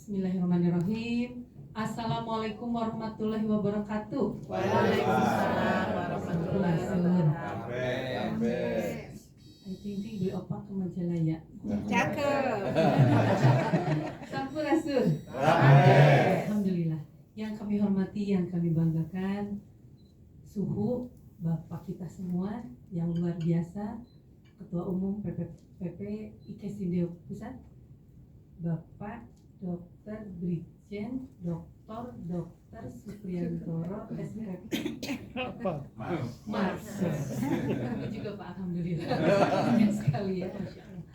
Bismillahirrahmanirrahim. Assalamualaikum warahmatullahi wabarakatuh. Waalaikumsalam warahmatullahi wabarakatuh. Ay ting beli opak ke Majalaya. Cakep. Sampurasun. Alhamdulillah. Yang kami hormati, yang kami banggakan, suhu Bapak kita semua yang luar biasa, Ketua Umum PP Ikesindo Pusat, Bapak Dr. Brigjen Dr. Supriyantoro SPP Mars. Kami juga Pak, alhamdulillah. Banyak sekali ya, Masya Allah.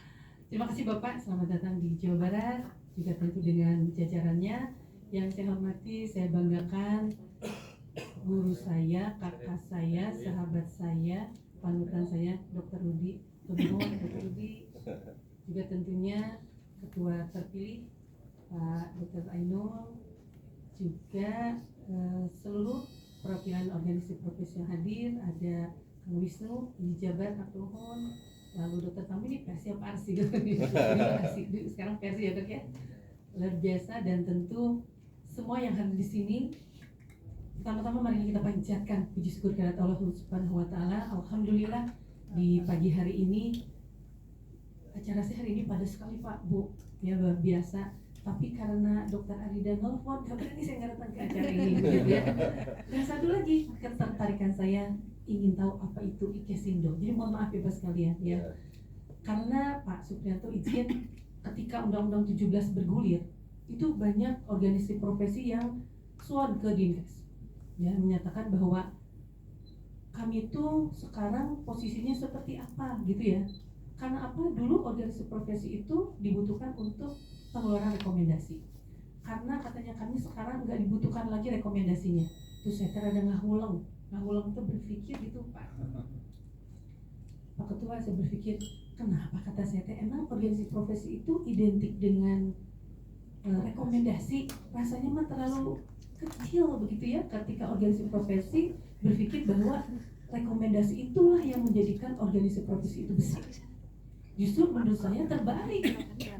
Terima kasih Bapak, selamat datang di Jawa Barat, juga tentu dengan jajarannya. Yang saya hormati, saya banggakan guru saya, kakak saya, sahabat saya, panutan saya, Dr. Rudi Tumbuh, Dr. Rudi, juga tentunya Ketua terpilih Pak Dr. Ainul, juga seluruh perwakilan organisasi profesi yang hadir, ada Kang Wisnu, Jabar, Aktuhon, lalu Dr. Tami ini versi apa arsi gitu, sekarang versi ya Dok ya, luar biasa. Dan tentu semua yang hadir di sini, pertama-tama mari kita panjatkan puji syukur kehadirat Allah Subhanahu wa taala. Alhamdulillah di pagi hari ini acara saya hari ini padat sekali Pak Bu, ya luar biasa. Tapi karena Dokter Arida nelfon, gak berani saya nggak datang ke acara ini, gitu ya. Dan satu lagi ketertarikan saya ingin tahu apa itu Ikesindo. Jadi mohon maaf ya Pak sekalian ya. Karena Pak Supriyanto izin ketika Undang-Undang 17 bergulir, itu banyak organisasi profesi yang suan ke Dinkes, ya, menyatakan bahwa kami itu sekarang posisinya seperti apa gitu ya. Karena apa? Dulu organisasi profesi itu dibutuhkan untuk pengeluaran rekomendasi. Karena katanya kami sekarang nggak dibutuhkan lagi rekomendasinya. Terus saya terada ngahuleng itu berpikir gitu Pak Ketua, saya berpikir kenapa kata saya emang organisasi profesi itu identik dengan rekomendasi, rasanya mah terlalu kecil begitu ya. Ketika organisasi profesi berpikir bahwa rekomendasi itulah yang menjadikan organisasi profesi itu besar. Justru menurut saya terbalik.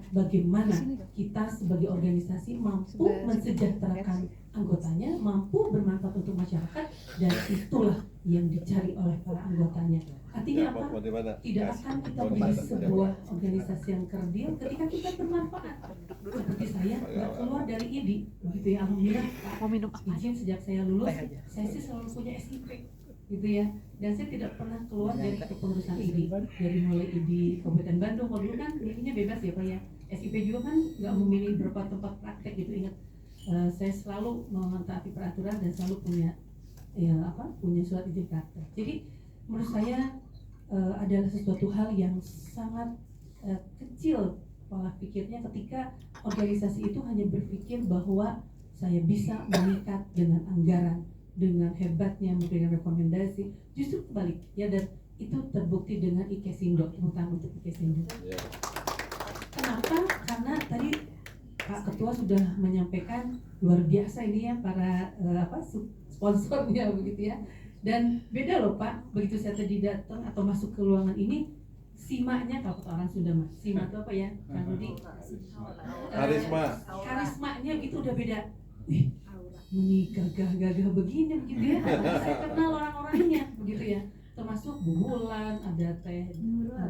Bagaimana kita sebagai organisasi mampu mensejahterakan anggotanya, mampu bermanfaat untuk masyarakat, dan itulah yang dicari oleh para anggotanya. Artinya apa? Tidak akan kita menjadi sebuah organisasi yang kerdil ketika kita bermanfaat. Seperti saya nggak keluar dari IDI, begitu ya. Alhamdulillah izin sejak saya lulus, saya sih selalu punya SIP, gitu ya. Dan saya tidak pernah keluar dari kepengurusan IDI, dari mulai IDI Kabupaten Bandung. Kalau dulu kan milihnya bebas ya Pak ya. SIP juga kan nggak memilih berapa tempat praktek gitu, ingat. Saya selalu mentaati peraturan dan selalu punya punya surat izin praktek. Jadi menurut saya adalah sesuatu hal yang sangat kecil pola pikirnya ketika organisasi itu hanya berpikir bahwa saya bisa mengikat dengan anggaran, dengan hebatnya memberikan rekomendasi. Justru kebalik ya, dan itu terbukti dengan Ikesindo, terutama untuk Ikesindo. Kenapa? Karena tadi Pak Ketua sudah menyampaikan luar biasa ini ya para sponsornya begitu ya. Dan beda loh Pak, begitu saya tadi datang atau masuk ke ruangan ini, simaknya kalau kata orang Sunda mah, sima itu apa ya? Kang Rudi? Karismanya itu udah beda. Wih, ini gagah-gagah begini begitu ya. Saya kenal orang-orangnya begitu ya. Termasuk Bu Wulan, ada Teh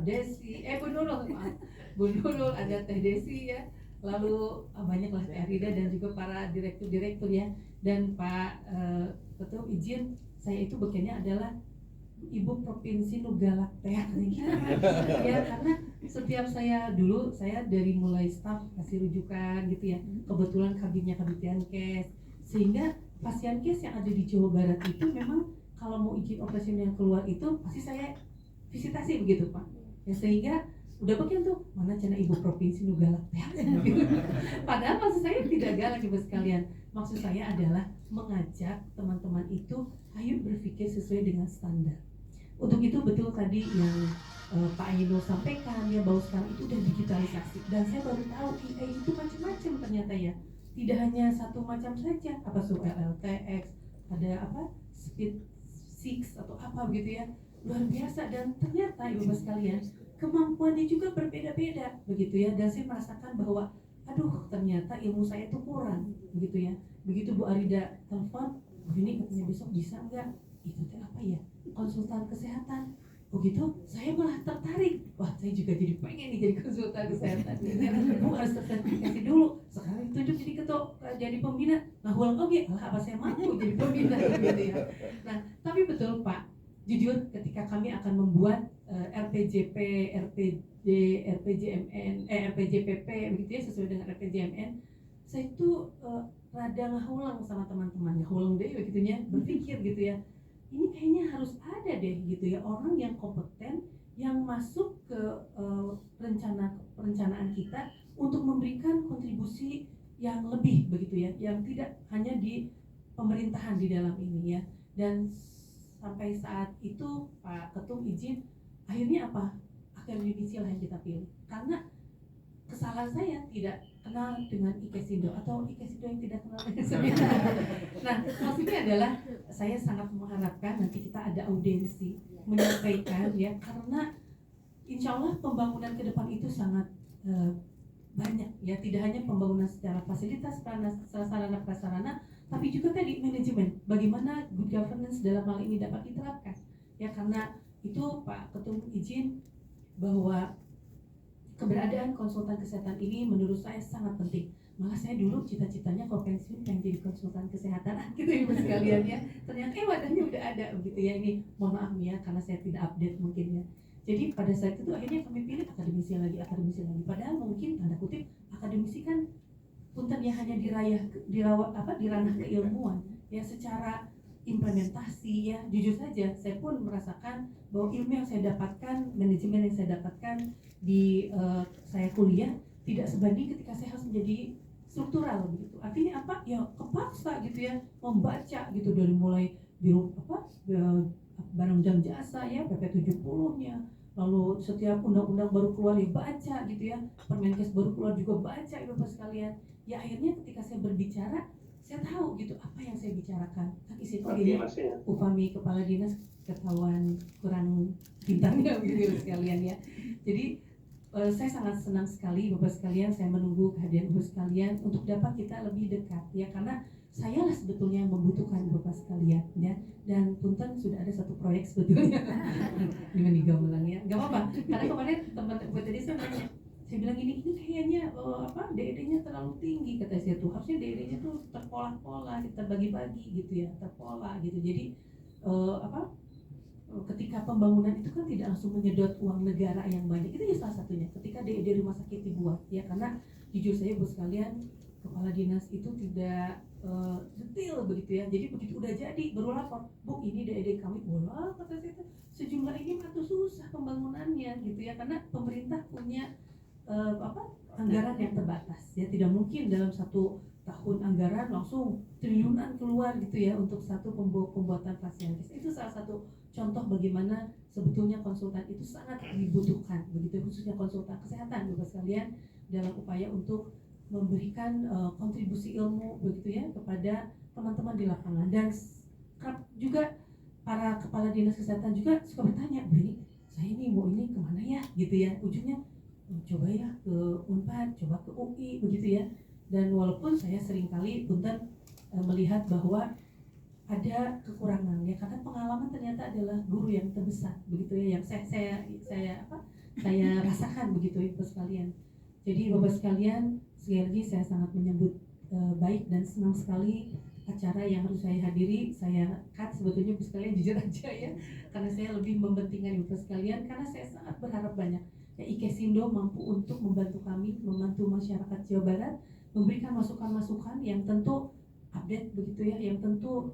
Desi, Bu Nurul, ada Teh Desi ya. Lalu banyaklah Teh Rida dan juga para direktur-direktur ya. Dan Pak Ketua izin, saya itu bekerja adalah Ibu Provinsi Nugalak Teh ya, karena setiap saya dari mulai staf kasih rujukan gitu ya, kebetulan kabinnya Kabid Dinkes, sehingga pasien kes yang ada di Jawa Barat itu memang kalau mau izin operasional yang keluar itu pasti saya visitasi begitu Pak ya, sehingga udah bagian tuh mana cina Ibu Provinsi Nugalak Teh gitu. Padahal maksud saya tidak galak Ibu sekalian, maksud saya adalah mengajak teman-teman itu ayo berpikir sesuai dengan standar. Untuk itu betul tadi yang Pak Ainul sampaikan ya, bahwa sekarang itu udah digitalisasi, dan saya baru tahu IA itu macam-macam ternyata ya, tidak hanya satu macam saja, apa LTX, ada Speed 6 atau apa begitu ya, luar biasa. Dan ternyata Ibu sekalian kemampuannya juga berbeda-beda begitu ya, dan saya merasakan bahwa aduh ternyata ilmu saya tuh kurang begitu ya. Begitu Bu Arida telepon, ini katanya besok bisa nggak? Itu teh apa ya? Konsultan kesehatan. Begitu saya malah tertarik. Wah, saya juga jadi pengen nih jadi konsultan kesehatan. Bu harus tersertifikasi dulu. Sekarang ditunjuk jadi ketua, jadi pembina. Nah, ulang oke, lah apa saya mampu jadi pembina gitu ya. Nah, tapi betul Pak, jujur ketika kami akan membuat RPJP, RPJ, RPJMN, RPJPP begitu ya sesuai dengan RPJMN, saya itu rada ngahulang sama teman-teman, ngahulang deh begitunya, berpikir gitu ya. Ini kayaknya harus ada deh gitu ya orang yang kompeten yang masuk ke perencanaan kita untuk memberikan kontribusi yang lebih begitu ya, yang tidak hanya di pemerintahan di dalam ini ya. Dan sampai saat itu Pak Ketum izin, akhirnya apa? Akademisi lah yang kita pilih. Karena kesalahan saya tidak kenal dengan Ikesindo atau Ikesindo yang tidak kenal dengan saya. Nah, maksudnya adalah saya sangat mengharapkan nanti kita ada audiensi menyampaikan ya, karena insya Allah pembangunan ke depan itu sangat banyak ya, tidak hanya pembangunan secara fasilitas, sarana prasarana, tapi juga tadi manajemen, bagaimana good governance dalam hal ini dapat diterapkan ya. Karena itu Pak Ketum izin bahwa keberadaan konsultan kesehatan ini menurut saya sangat penting. Malah saya dulu cita-citanya kalau pensiun pengen jadi konsultan kesehatan gitu ya sekalian ya. Ternyata wadahnya udah ada begitu ya. Ini mohon maaf ya karena saya tidak update mungkin ya. Jadi pada saat itu akhirnya kami pilih akademisi lagi. Padahal mungkin tanda kutip akademisi kan punten ya hanya di ranah keilmuan ya, secara implementasi ya. Jujur saja saya pun merasakan bahwa ilmu yang saya dapatkan, manajemen yang saya dapatkan di saya kuliah tidak sebanding ketika saya harus menjadi struktural begitu. Artinya apa? Ya kepaksa gitu ya membaca gitu dari mulai biro barang dan jasa ya, PP 70-nya, lalu setiap undang-undang baru keluar ya baca gitu ya, Permenkes baru keluar juga baca Bapak sekalian. Ya akhirnya ketika saya berbicara saya tahu gitu apa yang saya bicarakan. Kan isi tadi upami kepala dinas ketahuan kurang pintarnya gitu sekalian ya. Jadi saya sangat senang sekali Bapak sekalian, saya menunggu kehadiran Bapak sekalian untuk dapat kita lebih dekat ya, karena saya lah sebetulnya yang membutuhkan Bapak sekalian ya. Dan punten sudah ada satu proyek sebetulnya ini gamelan ya, nggak apa-apa karena kemarin teman buat tadi saya nanya, saya bilang ini kayaknya DED-nya terlalu tinggi kata saya tuh, harusnya DED-nya tuh terpola-pola, kita bagi-bagi gitu ya, terpola gitu. Jadi ketika pembangunan itu kan tidak langsung menyedot uang negara yang banyak, itu ya salah satunya ketika DED rumah sakit dibuat ya. Karena jujur saya Bu sekalian, kepala dinas itu tidak detail begitu ya. Jadi begitu udah jadi baru lapor, Bu ini DED kami bola kata saya itu sejumlah ini tuh susah pembangunannya gitu ya, karena pemerintah punya anggaran yang terbatas ya, tidak mungkin dalam satu tahun anggaran langsung triliunan keluar gitu ya untuk satu pembuatan fasilitas. Itu salah satu contoh bagaimana sebetulnya konsultan itu sangat dibutuhkan begitu, khususnya konsultan kesehatan Bapak sekalian, dalam upaya untuk memberikan kontribusi ilmu begitu ya kepada teman-teman di lapangan. Dan juga para kepala dinas kesehatan juga suka bertanya, ini saya ini mau ini kemana ya gitu ya, ujungnya coba ya ke Unpad, coba ke UI begitu ya. Dan walaupun saya seringkali punten melihat bahwa ada kekurangan ya, karena pengalaman ternyata adalah guru yang terbesar begitu ya, yang saya rasakan begitu ya Bapak sekalian. Jadi Bapak sekalian, sekali lagi saya sangat menyambut baik dan senang sekali acara yang harus saya hadiri. Saya sebetulnya Bapak sekalian jujur aja ya, karena saya lebih mementingkan Bapak sekalian, karena saya sangat berharap banyak ya Ikesindo mampu untuk membantu kami, membantu masyarakat Jawa Barat, memberikan masukan-masukan yang tentu update begitu ya, yang tentu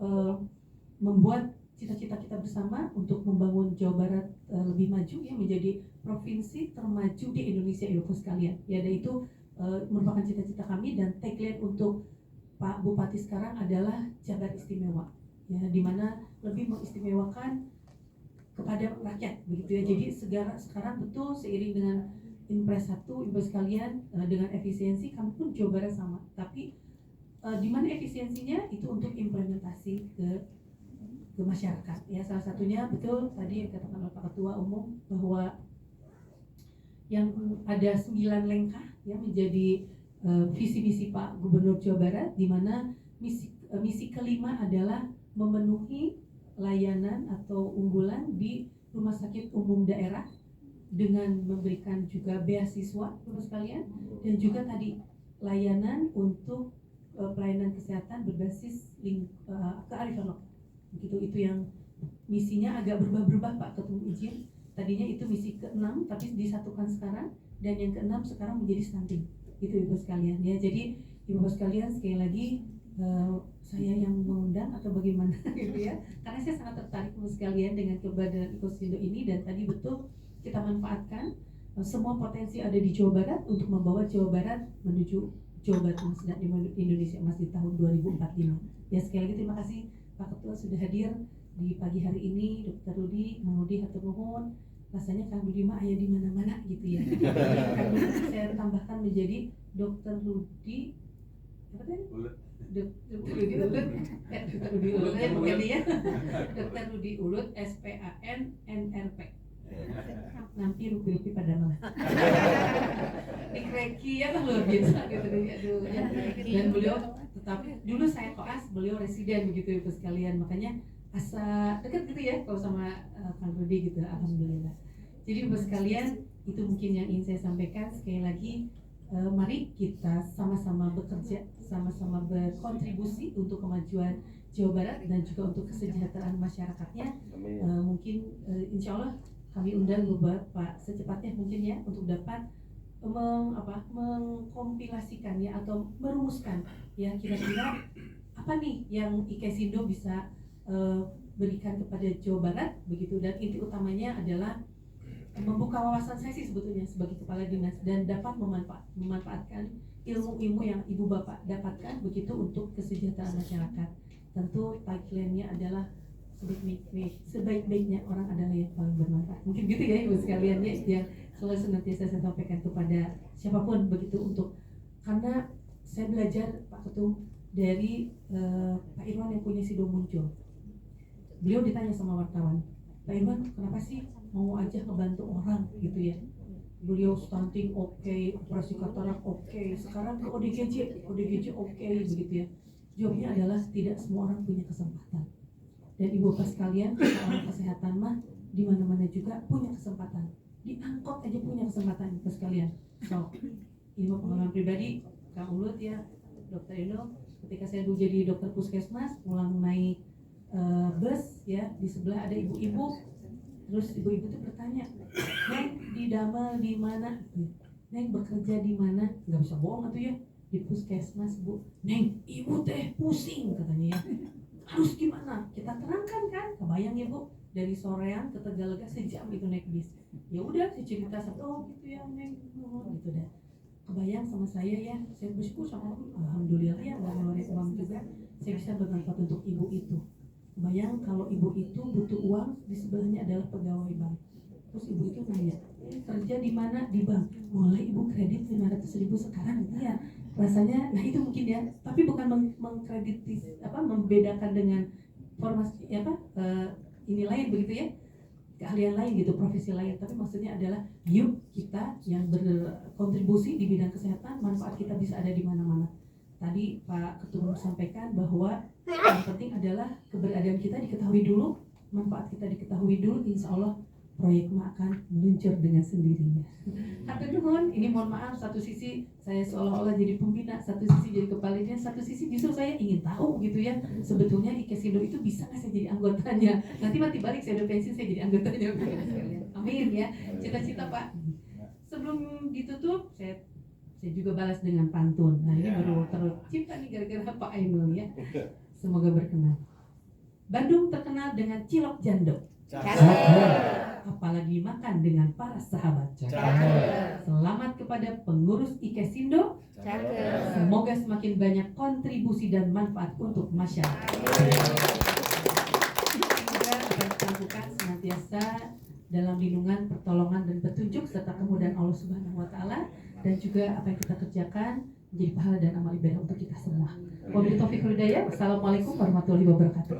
membuat cita-cita kita bersama untuk membangun Jawa Barat lebih maju ya, menjadi provinsi termaju di Indonesia Bapak sekalian ya. Dan itu merupakan cita-cita kami, dan tagline untuk Pak Bupati sekarang adalah Jabar Istimewa ya, dimana lebih mengistimewakan kepada rakyat begitu ya. Jadi sekarang betul seiring dengan Impres 1 Ibu sekalian, dengan efisiensi kami pun Jawa Barat sama, tapi di mana efisiensinya itu untuk implementasi ke masyarakat ya. Salah satunya betul tadi yang katakan oleh Pak Ketua Umum bahwa yang ada 9 lengkah ya menjadi visi misi Pak Gubernur Jawa Barat, di mana misi kelima adalah memenuhi layanan atau unggulan di rumah sakit umum daerah dengan memberikan juga beasiswa Bapak sekalian, dan juga tadi layanan untuk pelayanan kesehatan berbasis kearifan lokal. Begitu, itu yang misinya agak berubah-berubah Pak Ketum izin. Tadinya itu misi ke-6 tapi disatukan sekarang, dan yang ke-6 sekarang menjadi stunting. Gitu Ibu sekalian ya. Jadi Ibu sekalian, sekali lagi saya yang mengundang atau bagaimana gitu ya. Karena saya sangat tertarik Ibu sekalian dengan keberadaan IKOSINDO ini, dan tadi betul kita manfaatkan semua potensi ada di Jawa Barat untuk membawa Jawa Barat menuju Jawa Barat Emas dan Indonesia Emas di tahun 2045. Ya, sekali lagi terima kasih Pak Ketua sudah hadir di pagi hari ini. Dr. Rudi, Kang Rudi, hatur nuhun. Rasanya Kang Rudi mah aya di mana-mana gitu ya. Kang Rudi saya tambahkan menjadi Dr. Rudi apa tadi? Dr. Rudi Ulut. Dr. Rudi Ulut ya mungkin ya. Dr. Rudi Ulut SPAN NRP. Nanti rupi-rupi pada malah dikreki ya kan luar biasa gitu aduh ya. Dan beliau tetapi dulu saya koas, beliau residen begitu Ibu sekalian, makanya asa dekat gitu ya kalau sama Kang Rudi gitu. Alhamdulillah. Jadi Ibu sekalian, itu mungkin yang ingin saya sampaikan. Sekali lagi mari kita sama-sama bekerja, sama-sama berkontribusi untuk kemajuan Jawa Barat dan juga untuk kesejahteraan masyarakatnya. Mungkin insya Allah kami undang Bapak secepatnya mungkin ya untuk dapat mengkompilasikan ya atau merumuskan ya kira-kira apa nih yang IKOSINDO bisa berikan kepada Jawa Barat begitu, dan inti utamanya adalah membuka wawasan saya sih sebetulnya sebagai kepala dinas, dan dapat memanfaatkan ilmu-ilmu yang Ibu Bapak dapatkan begitu untuk kesejahteraan masyarakat. Tentu tagline-nya adalah sebaik-baiknya orang adalah yang paling bermanfaat. Mungkin gitu ya Ibu sekalian ya, yang selalu senantiasa saya sampaikan kepada siapapun begitu, untuk karena saya belajar Pak Ketum dari Pak Irwan yang punya Sido Muncul. Beliau ditanya sama wartawan, Pak Irwan kenapa sih mau aja ngebantu orang gitu ya? Beliau stunting oke, operasi katarak oke, sekarang ke ODGJ oke begitu ya. Jawabnya adalah tidak semua orang punya kesempatan. Dan Ibu Bapak sekalian, soal kesehatan mah di mana-mana juga punya kesempatan. Di angkot aja punya kesempatan Ibu sekalian. So, ini pengalaman pribadi Kang Ulut ya, Dokter Eno, ketika saya dulu jadi dokter puskesmas, pulang naik bus ya, di sebelah ada ibu-ibu. Terus ibu-ibu tuh bertanya, Neng di Damal di mana? Neng bekerja di mana? Nggak bisa bohong tuh ya, di puskesmas Bu. Neng, ibu teh pusing katanya ya. Harus gimana? Kita terangkan kan, kebayang ya Bu, dari sorean ke Tegalega sejam itu naik bis. Ya udah, saya cerita satu, gitu ya Neng, gitu dah. Kebayang sama saya ya, saya bersyukur sama alhamdulillah ya, nggak ngeluarin uang juga, saya bisa bermanfaat untuk ibu itu. Kebayang kalau ibu itu butuh uang, di sebelahnya adalah pegawai bank. Terus ibu itu nanya, kerja di mana? Di bank. Boleh ibu kredit 500.000 sekarang gitu ya. Rasanya, nah itu mungkin ya, tapi bukan membedakan dengan formasi ini lain begitu ya, keahlian lain gitu, profesi lain, tapi maksudnya adalah yuk kita yang berkontribusi di bidang kesehatan, manfaat kita bisa ada di mana-mana. Tadi Pak Ketua sampaikan bahwa yang penting adalah keberadaan kita diketahui dulu, manfaat kita diketahui dulu, insya Allah proyek akan meluncur dengan sendirinya. Hatur nuhun, ini mohon maaf, satu sisi saya seolah-olah jadi pembina, satu sisi jadi kepala dinas, satu sisi justru saya ingin tahu gitu ya, sebetulnya IKOSINDO itu bisa nggak saya jadi anggotanya? Nanti mati balik saya udah pensiun, saya jadi anggotanya. Amin ya, cita-cita Pak. Sebelum ditutup, saya juga balas dengan pantun. Nah ini baru tercipta nih gara-gara Pak Ainul ya. Semoga berkenan. Bandung terkenal dengan cilok jando. Apalagi makan dengan para sahabat. Selamat kepada pengurus IKOSINDO. Semoga semakin banyak kontribusi dan manfaat untuk masyarakat. Semoga akan dilakukan senantiasa dalam lindungan, pertolongan dan petunjuk serta kemudahan Allah Subhanahu wa taala, dan juga apa yang kita kerjakan menjadi pahala dan amal ibadah untuk kita semua. Wabillahi taufiq wal hidayah. Wassalamualaikum warahmatullahi wabarakatuh.